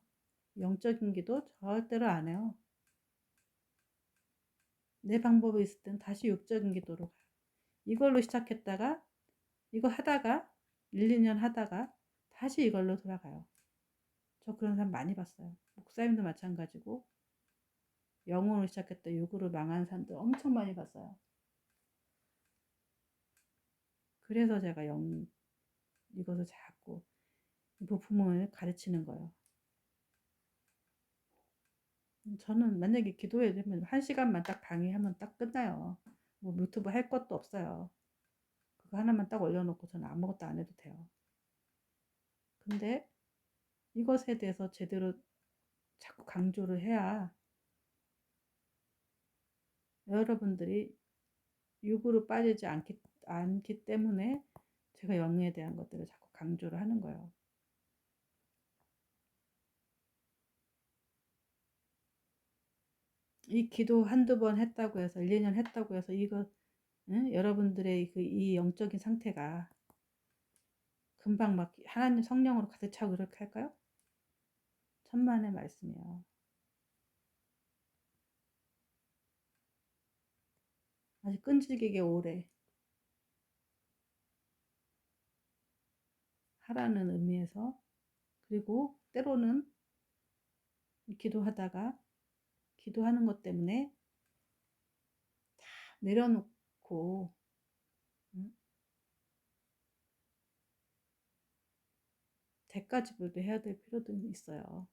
영적인 기도 절대로 안 해요. 내 방법이 있을 땐 다시 육적인 기도로 가요. 이걸로 시작했다가 이거 하다가 1, 2년 하다가 다시 이걸로 돌아가요. 저 그런 사람 많이 봤어요. 목사님도 마찬가지고 영으로 시작했다 육으로 망한 사람들 엄청 많이 봤어요. 그래서 제가 이것을 자꾸 부품을 가르치는 거예요. 저는 만약에 기도해야 되면 1시간만 딱 강의하면 딱 끝나요. 뭐 유튜브 할 것도 없어요. 그거 하나만 딱 올려놓고 저는 아무것도 안 해도 돼요. 근데 이것에 대해서 제대로 자꾸 강조를 해야 여러분들이 육으로 빠지지 않기 때문에 제가 영에 대한 것들을 자꾸 강조를 하는 거예요. 이 기도 한두 번 했다고 해서 1, 2년 했다고 해서 이거 여러분들의 이 영적인 상태가 금방 막 하나님 성령으로 가득 차고 이렇게 할까요? 천만의 말씀이요. 아주 끈질기게 오래 하라는 의미에서 그리고 때로는 기도하다가 기도하는 것 때문에 내려놓고 대가지불도 해야 될 필요도 있어요.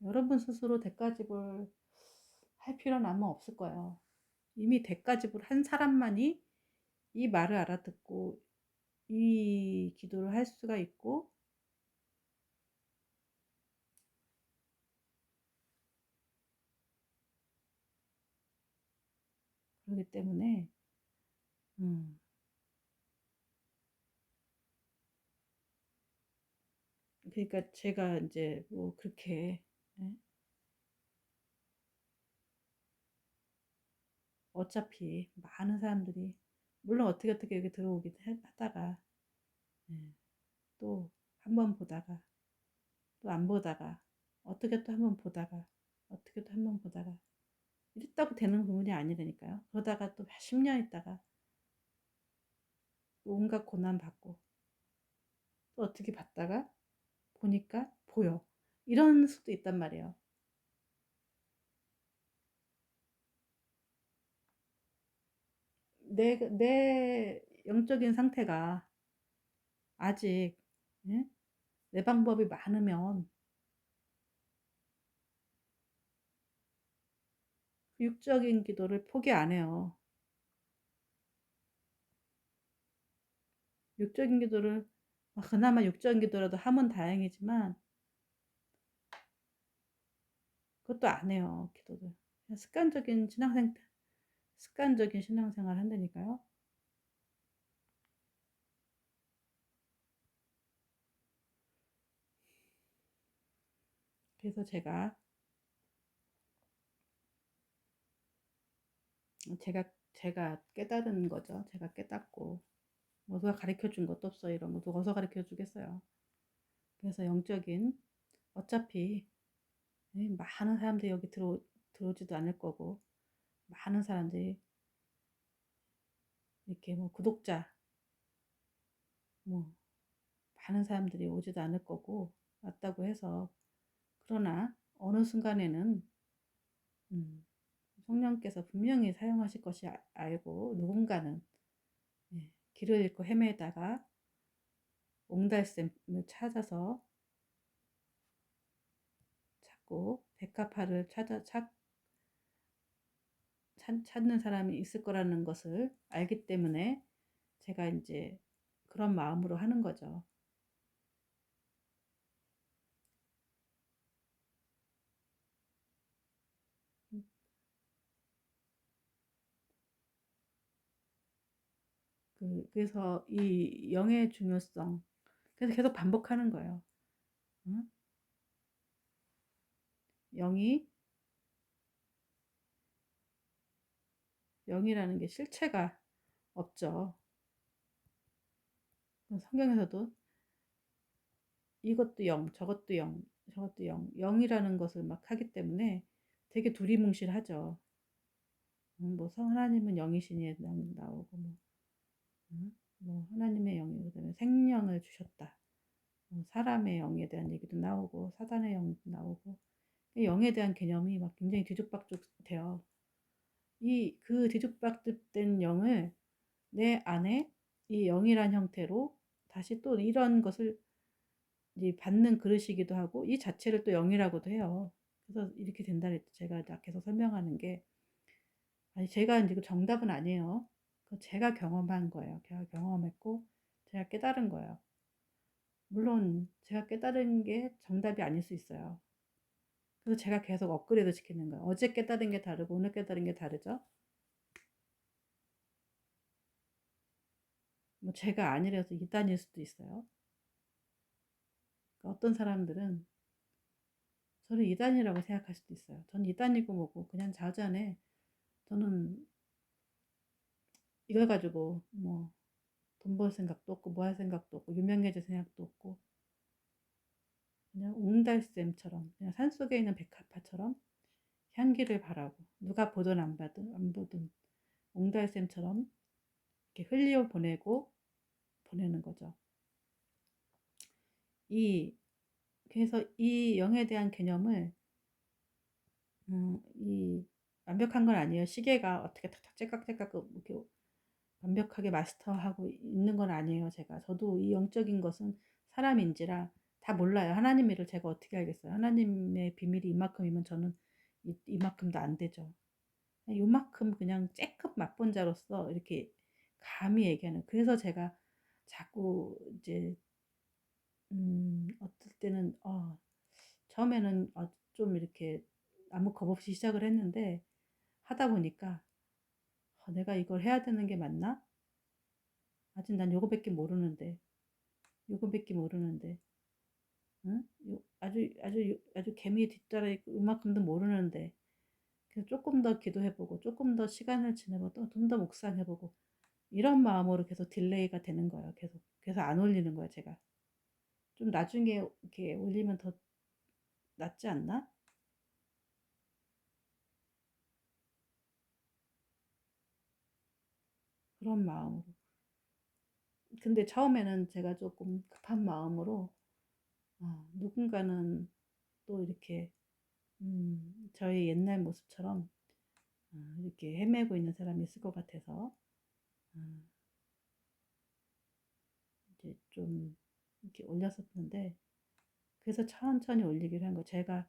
여러분 스스로 대가지불 할 필요는 아마 없을 거예요. 이미 대가지불 한 사람만이 이 말을 알아듣고 이 기도를 할 수가 있고 그렇기 때문에 그러니까 제가 이제 뭐 그렇게 어차피 많은 사람들이 물론 어떻게 여기 들어오긴 하다가 또 한 번 보다가 또 안 보다가 어떻게 또 한 번 보다가 어떻게 또 한 번 보다가 이랬다고 되는 부분이 아니라니까요. 그러다가 또 10년 있다가 온갖 고난 받고 또 어떻게 봤다가 보니까 보여. 이런 수도 있단 말이에요. 내 영적인 상태가 아직 예? 내 방법이 많으면 육적인 기도를 포기 안 해요. 육적인 기도를 그나마 육적인 기도라도 하면 다행이지만 그것도 안 해요. 기도를. 그냥 습관적인 신앙생활 한다니까요. 그래서 제가 깨달은 거죠. 제가 깨닫고 뭐 누가 가르쳐 준 것도 없어요. 이런 거 누가 어디서 가르쳐 주겠어요. 그래서 영적인 어차피 많은 사람들이 여기 들어오지도 않을 거고 많은 사람들이 이렇게 뭐 구독자 뭐 많은 사람들이 오지도 않을 거고 왔다고 해서 그러나 어느 순간에는 음, 성령께서 분명히 사용하실 것이 알고 누군가는 길을 잃고 헤매다가 옹달샘을 찾아서 찾고 백합화를 찾는 사람이 있을 거라는 것을 알기 때문에 제가 이제 그런 마음으로 하는 거죠. 그래서 이 영의 중요성, 그래서 계속 반복하는 거예요. 응? 영이라는 게 실체가 없죠. 성경에서도 이것도 영, 저것도 영, 저것도 영, 영이라는 것을 막 하기 때문에 되게 두리뭉실하죠. 뭐 하나님은 영이시니 나오고 뭐 하나님의 영이 그다음에 생명을 주셨다. 사람의 영에 대한 얘기도 나오고 사단의 영도 나오고 영에 대한 개념이 막 굉장히 뒤죽박죽 돼요. 그 뒤죽박죽된 영을 내 안에 이 영이란 형태로 다시 또 이런 것을 이제 받는 그릇이기도 하고 이 자체를 또 영이라고도 해요. 그래서 이렇게 된다 그랬죠. 제가 계속 설명하는 게 아니 제가 이제 그 정답은 아니에요. 제가 경험한 거예요. 제가 경험했고 제가 깨달은 거예요. 물론 제가 깨달은 게 정답이 아닐 수 있어요. 그래서 제가 계속 업그레이드 시키는 거예요. 어제 깨달은 게 다르고 오늘 깨달은 게 다르죠. 뭐 제가 아니라서 이단일 수도 있어요. 그러니까 어떤 사람들은 저를 이단이라고 생각할 수도 있어요. 전 이단이고 뭐고 그냥 자전에 저는 이걸 가지고 뭐 돈 벌 생각도 없고 뭐 할 생각도 없고 유명해질 생각도 없고 그냥 옹달샘처럼 그냥 산속에 있는 백합화처럼 향기를 바라고 누가 보든 안 보든 옹달샘처럼 이렇게 흘려 보내는 거죠. 그래서 이 영에 대한 개념을 이 완벽한 건 아니에요. 시계가 어떻게 탁탁 째깍째깍 이렇게 완벽하게 마스터하고 있는 건 아니에요. 저도 이 영적인 것은 사람인지라 다 몰라요. 하나님 일을 제가 어떻게 알겠어요. 하나님의 비밀이 이만큼이면 저는 이만큼도 안 되죠. 요만큼 그냥 쬐끔 맛본 자로서 이렇게 감히 얘기하는. 그래서 제가 자꾸 이제 어떨 때는 처음에는 좀 이렇게 아무 겁 없이 시작을 했는데 하다 보니까 내가 이걸 해야 되는 게 맞나? 아직 난 요거밖에 모르는데, 응? 아주 개미 뒷다리 이만큼도 모르는데, 그래서 조금 더 기도해보고, 조금 더 시간을 지내고, 또 좀 더 묵상해보고, 이런 마음으로 계속 딜레이가 되는 거예요. 계속 안 올리는 거예요, 제가. 좀 나중에 이렇게 올리면 더 낫지 않나? 그런 마음으로. 근데 처음에는 제가 조금 급한 마음으로, 누군가는 또 이렇게, 저의 옛날 모습처럼, 이렇게 헤매고 있는 사람이 있을 것 같아서, 음, 이제 좀 이렇게 올렸었는데, 그래서 천천히 올리기를 한 거. 제가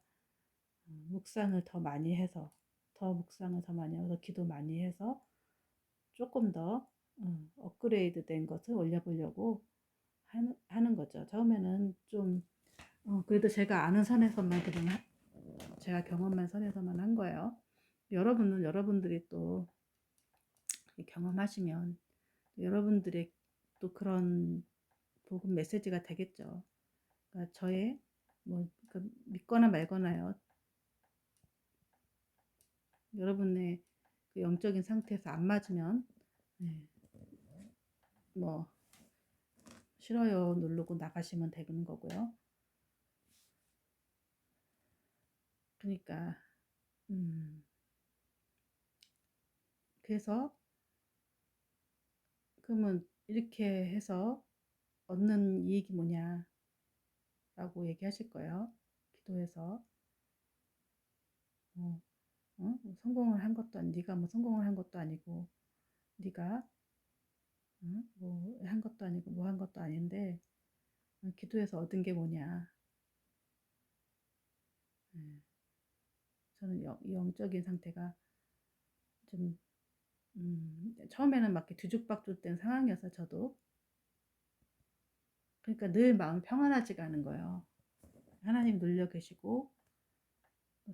묵상을 더 많이 해서, 묵상을 더 많이 해서, 기도 많이 해서 조금 더 업그레이드 된 것을 올려보려고 하는 거죠. 처음에는 좀 그래도 제가 아는 선에서만 그냥 제가 경험한 선에서만 한 거예요. 여러분은 여러분들이 또 경험하시면 여러분들의 또 그런 복음 메시지가 되겠죠. 그러니까 저의 그 믿거나 말거나요. 여러분의 그 영적인 상태에서 안 맞으면 네, 뭐 싫어요 누르고 나가시면 되는 거고요. 그러니까 그래서 그러면 이렇게 해서 얻는 이익이 뭐냐라고 얘기하실 거예요. 기도해서 어, 성공을 한 것도 네가 뭐 성공을 한 것도 아니고 네가 뭐 한 것도 아니고 뭐 한 것도 아닌데 기도해서 얻은 게 뭐냐. 저는 영적인 상태가 좀 처음에는 막 뒤죽박죽 된 상황이어서 저도 그러니까 늘 마음 평안하지가 않은 거예요. 하나님 눌려 계시고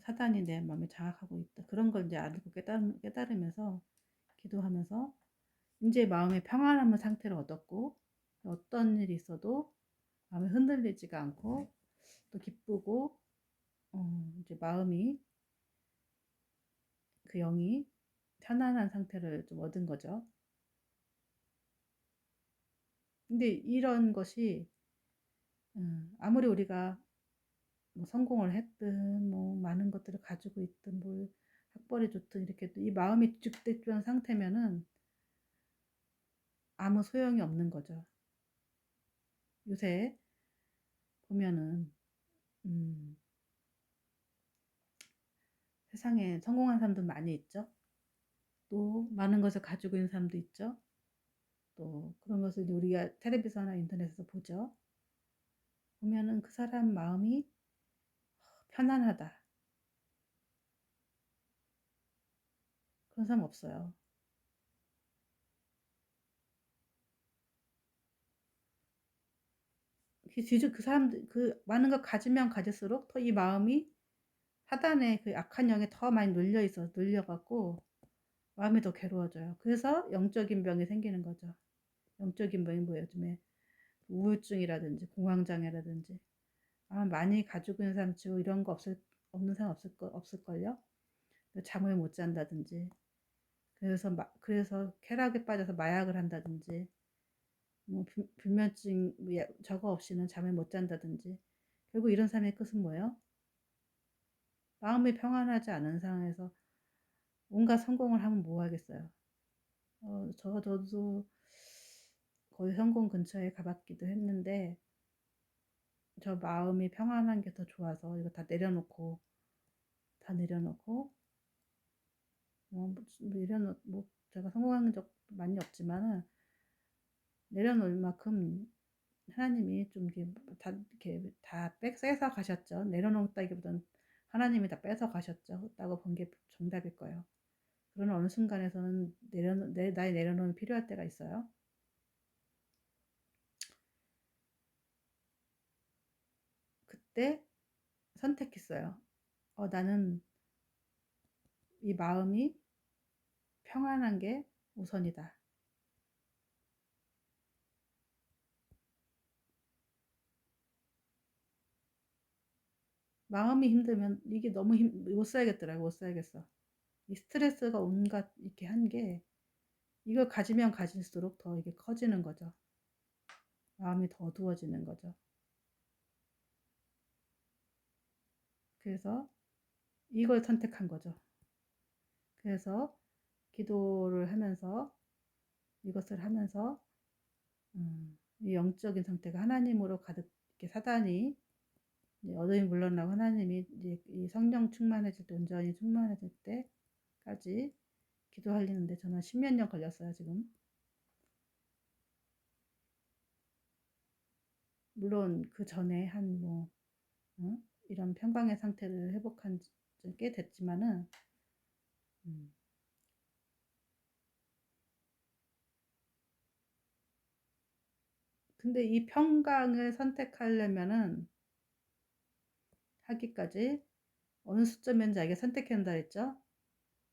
사단이 내 마음을 장악하고 있다. 그런 걸 이제 알고 깨달으면서 기도하면서 이제 마음의 평안한 상태를 얻었고 어떤 일이 있어도 마음이 흔들리지가 않고 또 기쁘고 이제 마음이 그 영이 편안한 상태를 좀 얻은 거죠. 근데 이런 것이 아무리 우리가 뭐 성공을 했든 뭐 많은 것들을 가지고 있든 뭘 학벌이 좋든 이렇게 이 마음이 뒤죽박죽한 상태면은 아무 소용이 없는 거죠. 요새 보면은 세상에 성공한 사람도 많이 있죠. 또 많은 것을 가지고 있는 사람도 있죠. 또 그런 것을 우리가 텔레비전이나 인터넷에서 보죠. 보면은 그 사람 마음이 편안하다. 그런 사람 없어요. 그 사람들 그 많은 걸 가지면 가질수록 더 이 마음이 사단의 그 악한 영에 더 많이 눌려갖고 마음이 더 괴로워져요. 그래서 영적인 병이 생기는 거죠. 영적인 병이 뭐예요? 요즘에 우울증이라든지 공황장애라든지 아마 많이 가지고 있는 사람 치고 이런 거 없는 사람 없을걸요? 잠을 못 잔다든지 그래서 쾌락에 빠져서 마약을 한다든지 뭐 불면증 저거 없이는 잠을 못 잔다든지 결국 이런 사람의 끝은 뭐예요? 마음이 평안하지 않은 상황에서 온갖 성공을 하면 뭐 하겠어요. 저도 거의 성공 근처에 가봤기도 했는데 저 마음이 평안한 게 더 좋아서 이거 다 내려놓고 뭐 제가 성공한 적 많이 없지만은 내려놓을 만큼 하나님이 좀 이렇게 다 뺏어 가셨죠. 내려놓았다기보다는 하나님이 다 뺏어 가셨죠. 라고 본 게 정답일 거예요. 그러나 어느 순간에서는 나의 내려놓음이 필요할 때가 있어요. 그때 선택했어요. 나는 이 마음이 평안한 게 우선이다. 마음이 힘들면 이게 너무 못 살겠더라고. 못 살겠어. 이 스트레스가 온갖 이렇게 한 게 이걸 가지면 가질수록 더 이게 커지는 거죠. 마음이 더 어두워지는 거죠. 그래서 이걸 선택한 거죠. 그래서 기도를 하면서 이것을 하면서 이 영적인 상태가 하나님으로 가득 이렇게 사단이 어둠이 물러나고 하나님이 이제 이 성령 충만해질 때 온전히 충만해질 때까지 기도하려는데 저는 10몇 년 걸렸어요 지금. 물론 그 전에 한 이런 평강의 상태를 회복한 지 꽤 됐지만은 음, 근데 이 평강을 선택하려면은 하기까지 어느 시점인지 알게 선택해야 한다 했죠?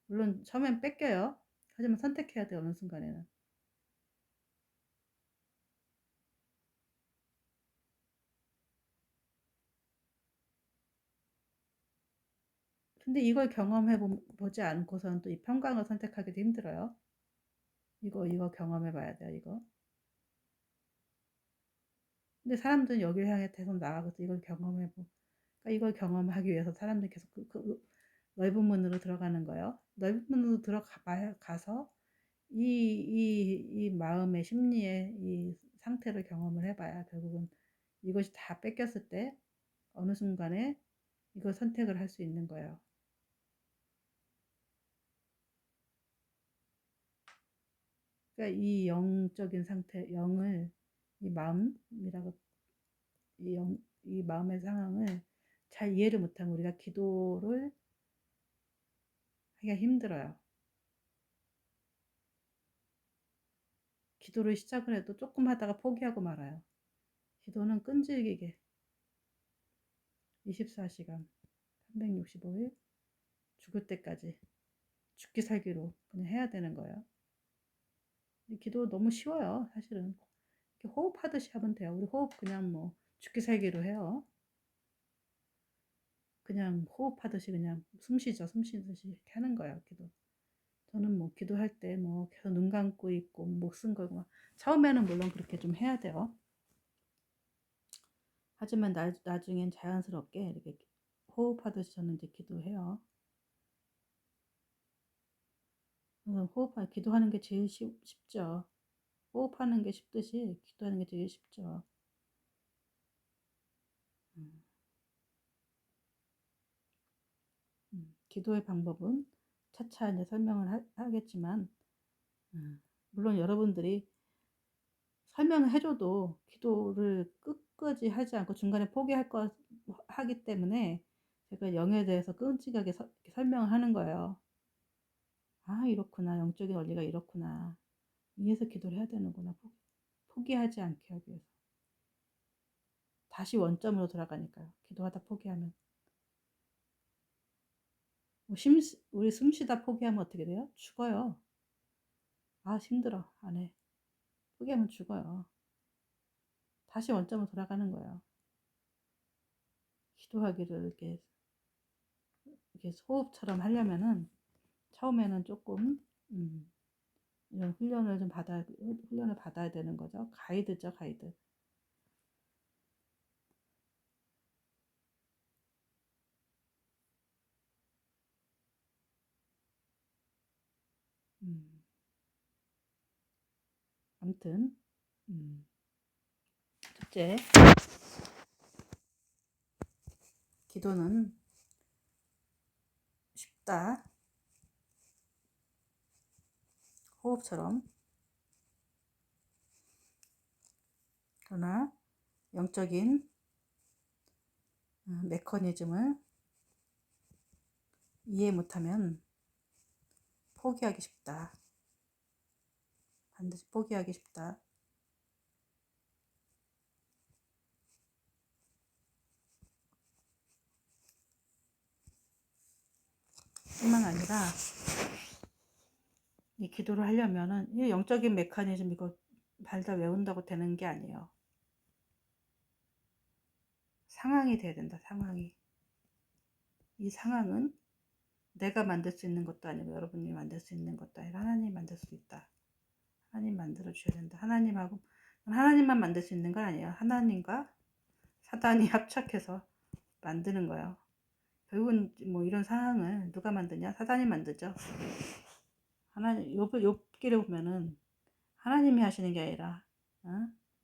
물론 처음엔 뺏겨요. 하지만 선택해야 돼요, 어느 순간에는. 근데 이걸 경험해 보지 않고서는 또 이 평강을 선택하기도 힘들어요. 이거 경험해 봐야 돼요, 이거. 근데 사람들은 여기를 향해 계속 나아가서 이걸 경험해 보고, 그러니까 이걸 경험하기 위해서 사람들이 계속 그 넓은 문으로 들어가는 거예요. 넓은 문으로 가서 이 마음의 심리의 이 상태를 경험을 해봐야 결국은 이것이 다 뺏겼을 때 어느 순간에 이걸 선택을 할 수 있는 거예요. 그러니까 이 영적인 상태, 영을, 이 마음이라고, 이 마음의 상황을 잘 이해를 못하면 우리가 기도를 하기가 힘들어요. 기도를 시작을 해도 조금 하다가 포기하고 말아요. 기도는 끈질기게 24시간, 365일, 죽을 때까지 죽기 살기로 그냥 해야 되는 거예요. 기도 너무 쉬워요, 사실은. 호흡하듯이 하면 돼요. 우리 호흡 그냥 뭐 죽기 살기로 해요. 그냥 호흡하듯이 그냥 숨 쉬죠. 숨 쉬듯이 이렇게 하는 거예요, 기도. 저는 뭐 기도할 때 뭐 계속 눈 감고 있고 목숨 걸고 막 처음에는 물론 그렇게 좀 해야 돼요. 하지만 나중엔 자연스럽게 이렇게 호흡하듯이 저는 이제 기도해요. 기도하는 게 제일 쉽죠. 호흡하는 게 쉽듯이 기도하는 게 되게 쉽죠. 음, 기도의 방법은 차차 이제 설명을 하겠지만, 물론 여러분들이 설명을 해줘도 기도를 끝까지 하지 않고 중간에 하기 때문에 제가 영에 대해서 끔찍하게 설명을 하는 거예요. 아, 이렇구나. 영적인 원리가 이렇구나. 이래서 기도를 해야 되는구나. 포기하지 않게 하기 위해서. 다시 원점으로 돌아가니까요. 기도하다 포기하면. 뭐 우리 숨 쉬다 포기하면 어떻게 돼요? 죽어요. 아, 힘들어. 안 해. 포기하면 죽어요. 다시 원점으로 돌아가는 거예요. 기도하기를 이렇게 호흡처럼 하려면은 처음에는 조금 이런 훈련을 받아야 되는 거죠. 가이드죠, 가이드. 음, 아무튼 첫째, 기도는 쉽다. 호흡처럼. 그러나 영적인 메커니즘을 이해 못하면 포기하기 쉽다. 반드시 포기하기 쉽다. 뿐만 아니라 이 기도를 하려면은 이 영적인 메커니즘 이거 발다 외운다고 되는 게 아니에요. 상황이 돼야 된다. 상황이. 이 상황은 내가 만들 수 있는 것도 아니고 여러분이 만들 수 있는 것도 아니라 하나님이 만들 수 있다. 하나님 만들어 주셔야 된다. 하나님만 만들 수 있는 건 아니에요. 하나님과 사단이 합작해서 만드는 거예요. 결국은 뭐 이런 상황을 누가 만드냐? 사단이 만들죠. 하나님, 욥기를 보면은 하나님이 하시는 게 아니라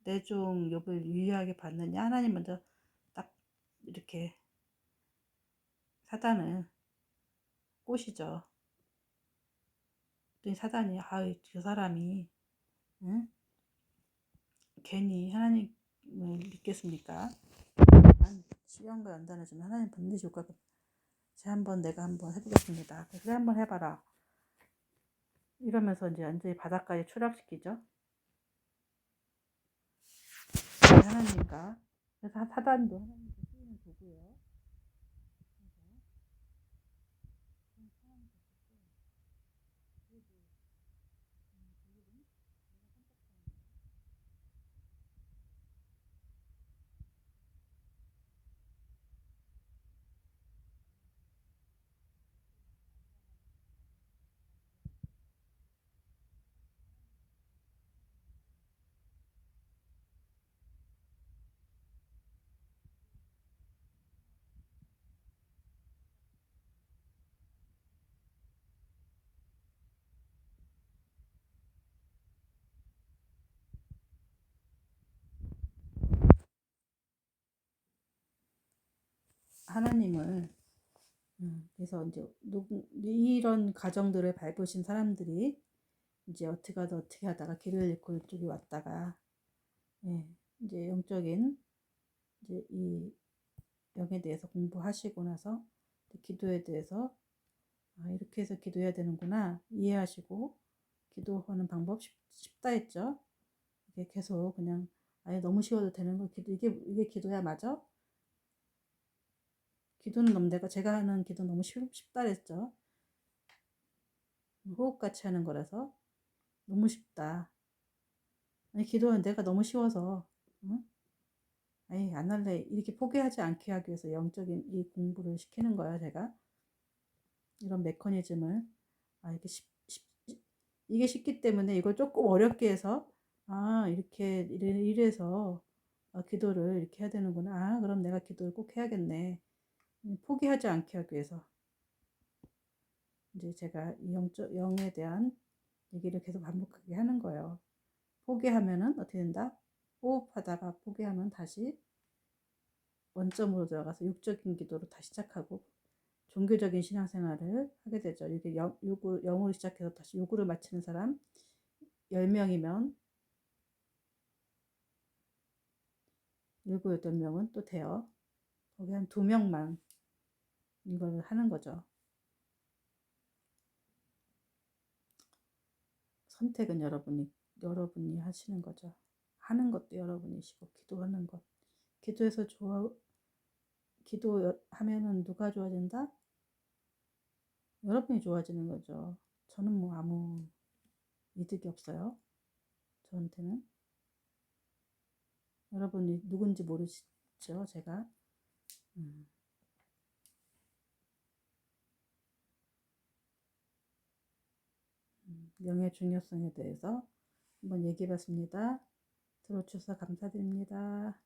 내 종 욥을 유리하게 봤느냐? 하나님 먼저 딱 이렇게 사단을 꼬시죠. 그랬더니 사단이 저 사람이 응? 괜히 하나님을 믿겠습니까? 시련과 연단을 주면 하나님 반드시 효과가 내가 한번 해보겠습니다. 그래 한번 해봐라. 이러면서 이제 완전히 바닥까지 추락시키죠. 하나님과 그래서 사단도 하나님께 쓰이는 도구예요. 하나님을 그래서 이제 이런 가정들을 밟으신 사람들이 이제 어떻게 하다가 길을 잃고 이쪽에 왔다가 예, 이제 영적인 이제 이 영에 대해서 공부하시고 나서 기도에 대해서 이렇게 해서 기도해야 되는구나 이해하시고 기도하는 방법 쉽다 했죠. 이게 계속 그냥 아예 너무 쉬워도 되는 거 이게 기도야 맞아? 기도는 너무 제가 하는 기도 너무 쉽다 했죠. 호흡같이 하는 거라서 너무 쉽다. 아니 기도는 내가 너무 쉬워서 응? 아니 안 할래 이렇게 포기하지 않게 하기 위해서 영적인 이 공부를 시키는 거야 제가. 이런 메커니즘을 이게 이게 쉽기 때문에 이걸 조금 어렵게 해서 이렇게 이래서 기도를 이렇게 해야 되는구나. 그럼 내가 기도를 꼭 해야겠네. 포기하지 않게 하기 위해서 이제 제가 이 영에 대한 얘기를 계속 반복하게 하는 거예요. 포기하면은 어떻게 된다? 호흡하다가 포기하면 다시 원점으로 들어가서 육적인 기도로 다시 시작하고 종교적인 신앙생활을 하게 되죠. 이게 영으로 시작해서 다시 요구를 마치는 사람 10명이면 7, 8명은 또 돼요. 거기 한 2명만 이걸 하는 거죠. 선택은 여러분이 하시는 거죠. 하는 것도 여러분이시고 기도하는 것. 기도해서 기도하면은 누가 좋아진다? 여러분이 좋아지는 거죠. 저는 뭐 아무 이득이 없어요. 저한테는. 여러분이 누군지 모르시죠, 제가. 영의 중요성에 대해서 한번 얘기해 봤습니다. 들어주셔서 감사드립니다.